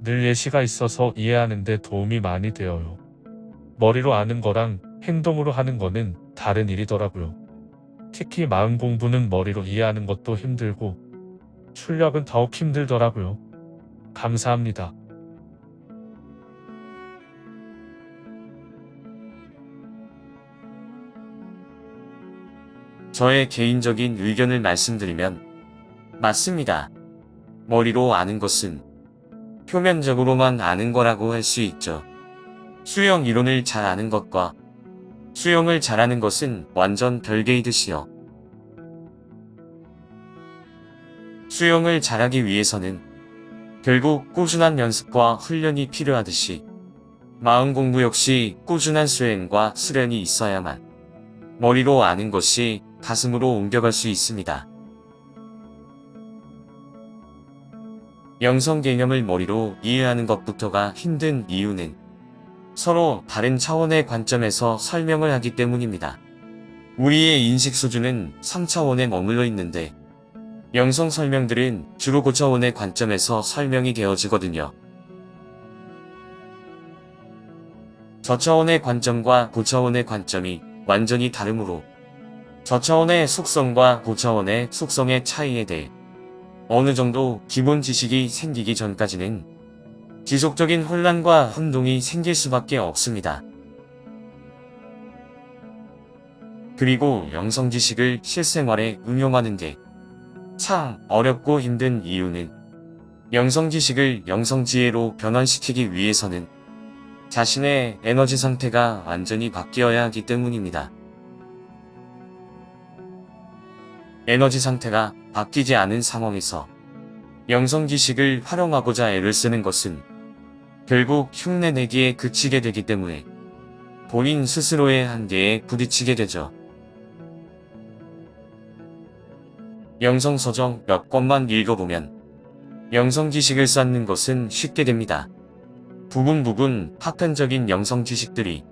늘 예시가 있어서 이해하는 데 도움이 많이 되어요. 머리로 아는 거랑 행동으로 하는 거는 다른 일이더라고요. 특히 마음 공부는 머리로 이해하는 것도 힘들고 출력은 더욱 힘들더라고요. 감사합니다. 저의 개인적인 의견을 말씀드리면 맞습니다. 머리로 아는 것은 표면적으로만 아는 거라고 할 수 있죠. 수영 이론을 잘 아는 것과 수영을 잘하는 것은 완전 별개의 듯이요. 수영을 잘하기 위해서는 결국 꾸준한 연습과 훈련이 필요하듯이 마음 공부 역시 꾸준한 수행과 수련이 있어야만 머리로 아는 것이 가슴으로 옮겨갈 수 있습니다. 영성 개념을 머리로 이해하는 것부터가 힘든 이유는 서로 다른 차원의 관점에서 설명을 하기 때문입니다. 우리의 인식 수준은 3차원에 머물러 있는데 영성 설명들은 주로 고차원의 관점에서 설명이 되어지거든요. 저차원의 관점과 고차원의 관점이 완전히 다르므로 저차원의 속성과 고차원의 속성의 차이에 대해 어느 정도 기본 지식이 생기기 전까지는 지속적인 혼란과 혼동이 생길 수밖에 없습니다. 그리고 영성 지식을 실생활에 응용하는 게 참 어렵고 힘든 이유는 영성 지식을 영성 지혜로 변환시키기 위해서는 자신의 에너지 상태가 완전히 바뀌어야 하기 때문입니다. 에너지 상태가 바뀌지 않은 상황에서 영성 지식을 활용하고자 애를 쓰는 것은 결국 흉내내기에 그치게 되기 때문에 본인 스스로의 한계에 부딪히게 되죠. 영성 서적 몇 권만 읽어보면 영성 지식을 쌓는 것은 쉽게 됩니다. 부분 파편적인 영성 지식들이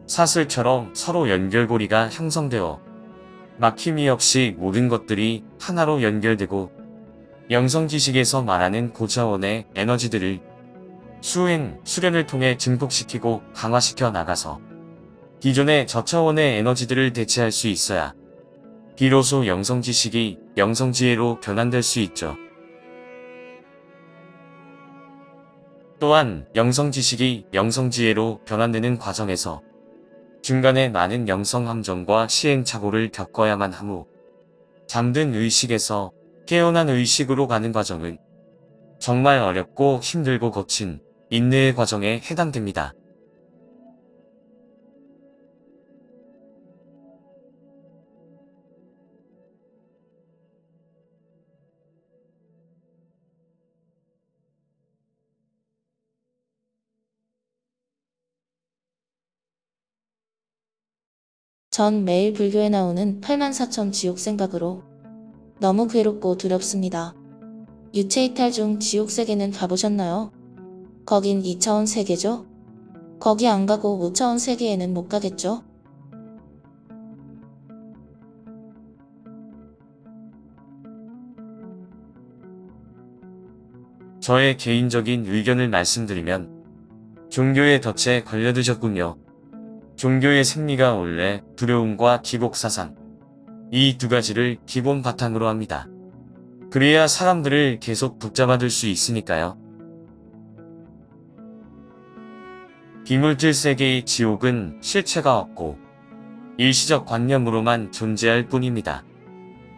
사슬처럼 서로 연결고리가 형성되어 막힘이 없이 모든 것들이 하나로 연결되고 영성 지식에서 말하는 고차원의 에너지들을 수행, 수련을 통해 증폭시키고 강화시켜 나가서 기존의 저차원의 에너지들을 대체할 수 있어야 비로소 영성 지식이 영성 지혜로 변환될 수 있죠. 또한 영성 지식이 영성 지혜로 변환되는 과정에서 중간에 많은 영성 함정과 시행착오를 겪어야만 하므 잠든 의식에서 깨어난 의식으로 가는 과정은 정말 어렵고 힘들고 거친 인내의 과정에 해당됩니다. 전 매일 불교에 나오는 84,000 지옥 생각으로 너무 괴롭고 두렵습니다. 유체이탈 중 지옥 세계는 가보셨나요? 거긴 2차원 세계죠? 거기 안 가고 5차원 세계에는 못 가겠죠? 저의 개인적인 의견을 말씀드리면 종교의 덫에 걸려드셨군요. 종교의 생리가 원래 두려움과 기복사상, 이 두 가지를 기본 바탕으로 합니다. 그래야 사람들을 계속 붙잡아둘 수 있으니까요. 비물질 세계의 지옥은 실체가 없고 일시적 관념으로만 존재할 뿐입니다.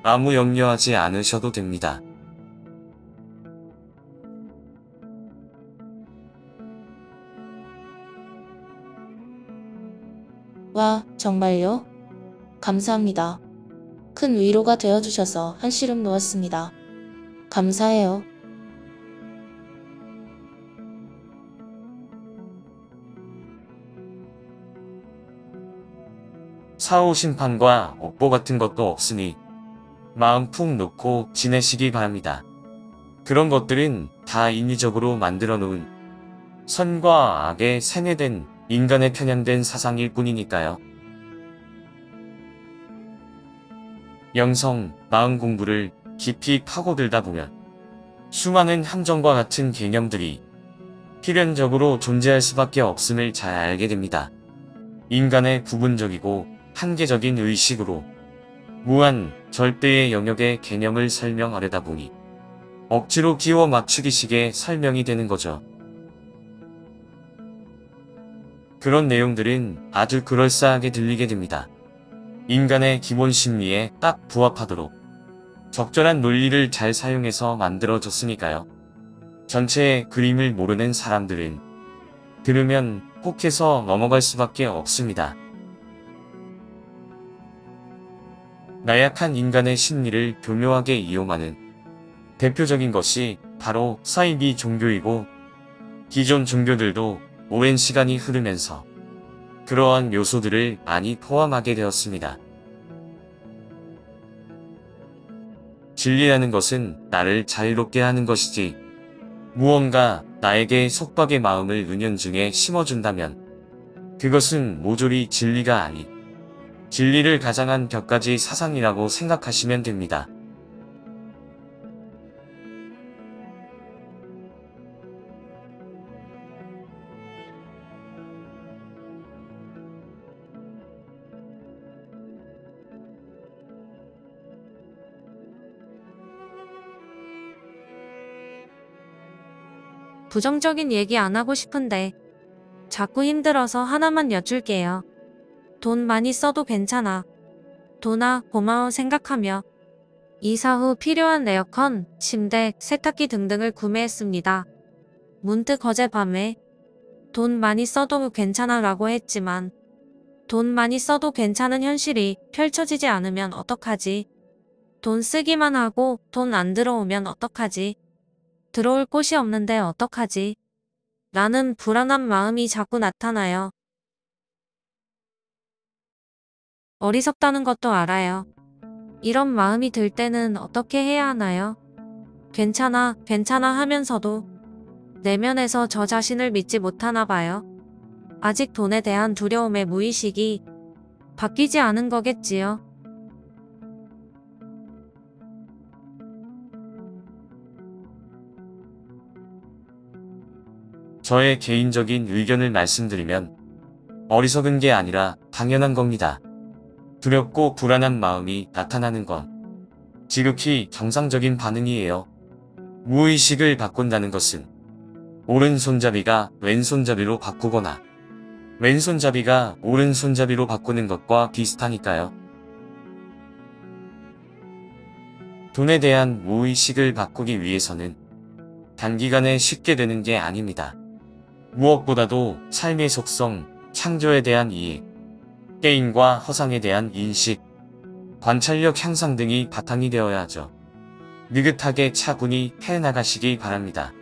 아무 염려하지 않으셔도 됩니다. 와, 정말요? 감사합니다. 큰 위로가 되어주셔서 한시름 놓았습니다. 감사해요. 사후 심판과 업보 같은 것도 없으니 마음 푹 놓고 지내시기 바랍니다. 그런 것들은 다 인위적으로 만들어 놓은 선과 악에 세뇌된 인간의 편향된 사상일 뿐이니까요. 영성, 마음 공부를 깊이 파고들다 보면 수많은 함정과 같은 개념들이 필연적으로 존재할 수밖에 없음을 잘 알게 됩니다. 인간의 부분적이고 한계적인 의식으로 무한, 절대의 영역의 개념을 설명하려다 보니 억지로 끼워 맞추기식의 설명이 되는 거죠. 그런 내용들은 아주 그럴싸하게 들리게 됩니다. 인간의 기본 심리에 딱 부합하도록 적절한 논리를 잘 사용해서 만들어졌으니까요. 전체의 그림을 모르는 사람들은 들으면 혹해서 넘어갈 수밖에 없습니다. 나약한 인간의 심리를 교묘하게 이용하는 대표적인 것이 바로 사이비 종교이고, 기존 종교들도 오랜 시간이 흐르면서 그러한 요소들을 많이 포함하게 되었습니다. 진리라는 것은 나를 자유롭게 하는 것이지, 무언가 나에게 속박의 마음을 은연중에 심어준다면 그것은 모조리 진리가 아닌 진리를 가장한 격가지 사상이라고 생각하시면 됩니다. 부정적인 얘기 안 하고 싶은데 자꾸 힘들어서 하나만 여쭐게요. 돈 많이 써도 괜찮아. 도나 고마워 생각하며 이사 후 필요한 에어컨, 침대, 세탁기 등등을 구매했습니다. 문득 어젯밤에 돈 많이 써도 괜찮아 라고 했지만 돈 많이 써도 괜찮은 현실이 펼쳐지지 않으면 어떡하지? 돈 쓰기만 하고 돈 안 들어오면 어떡하지? 들어올 곳이 없는데 어떡하지? 라는 불안한 마음이 자꾸 나타나요. 어리석다는 것도 알아요. 이런 마음이 들 때는 어떻게 해야 하나요? 괜찮아, 괜찮아 하면서도 내면에서 저 자신을 믿지 못하나 봐요. 아직 돈에 대한 두려움의 무의식이 바뀌지 않은 거겠지요. 저의 개인적인 의견을 말씀드리면 어리석은 게 아니라 당연한 겁니다. 두렵고 불안한 마음이 나타나는 건 지극히 정상적인 반응이에요. 무의식을 바꾼다는 것은 오른손잡이가 왼손잡이로 바꾸거나 왼손잡이가 오른손잡이로 바꾸는 것과 비슷하니까요. 돈에 대한 무의식을 바꾸기 위해서는 단기간에 쉽게 되는 게 아닙니다. 무엇보다도 삶의 속성, 창조에 대한 이해, 게임과 허상에 대한 인식, 관찰력 향상 등이 바탕이 되어야 하죠. 느긋하게 차분히 해나가시기 바랍니다.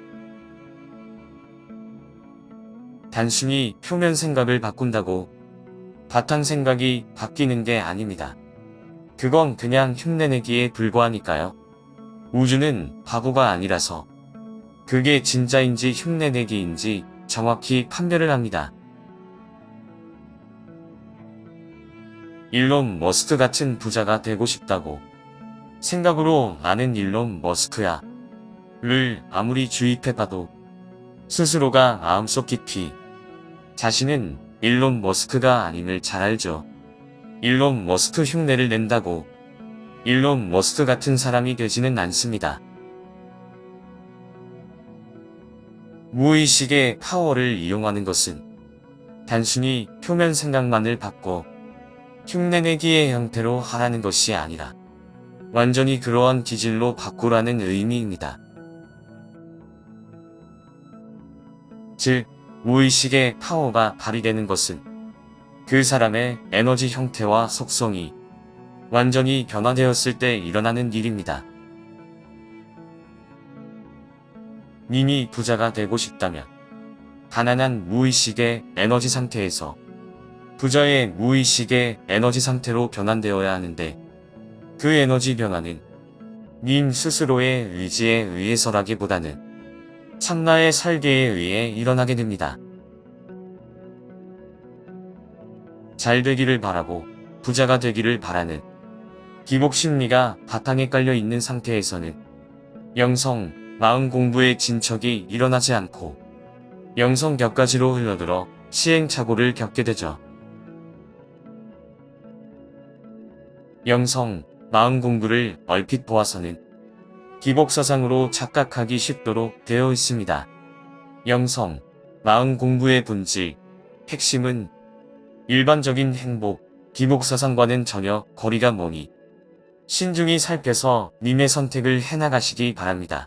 단순히 표면 생각을 바꾼다고 바탕 생각이 바뀌는 게 아닙니다. 그건 그냥 흉내내기에 불과하니까요. 우주는 바보가 아니라서 그게 진짜인지 흉내내기인지 정확히 판별을 합니다. 일론 머스크 같은 부자가 되고 싶다고 생각으로 나는 일론 머스크야 를 아무리 주입해봐도 스스로가 마음속 깊이 자신은 일론 머스크가 아님을 잘 알죠. 일론 머스크 흉내를 낸다고 일론 머스크 같은 사람이 되지는 않습니다. 무의식의 파워를 이용하는 것은 단순히 표면 생각만을 바꿔 흉내내기의 형태로 하라는 것이 아니라 완전히 그러한 기질로 바꾸라는 의미입니다. 즉, 무의식의 파워가 발휘되는 것은 그 사람의 에너지 형태와 속성이 완전히 변화되었을 때 일어나는 일입니다. 님이 부자가 되고 싶다면 가난한 무의식의 에너지 상태에서 부자의 무의식의 에너지 상태로 변환되어야 하는데 그 에너지 변화는 님 스스로의 의지에 의해서라기보다는 참나의 설계에 의해 일어나게 됩니다. 잘 되기를 바라고 부자가 되기를 바라는 기복심리가 바탕에 깔려 있는 상태에서는 영성, 마음 공부의 진척이 일어나지 않고 영성 격가지로 흘러들어 시행착오를 겪게 되죠. 영성, 마음 공부를 얼핏 보아서는 기복사상으로 착각하기 쉽도록 되어 있습니다. 영성, 마음 공부의 본질, 핵심은 일반적인 행복, 기복사상과는 전혀 거리가 머니 신중히 살펴서 님의 선택을 해나가시기 바랍니다.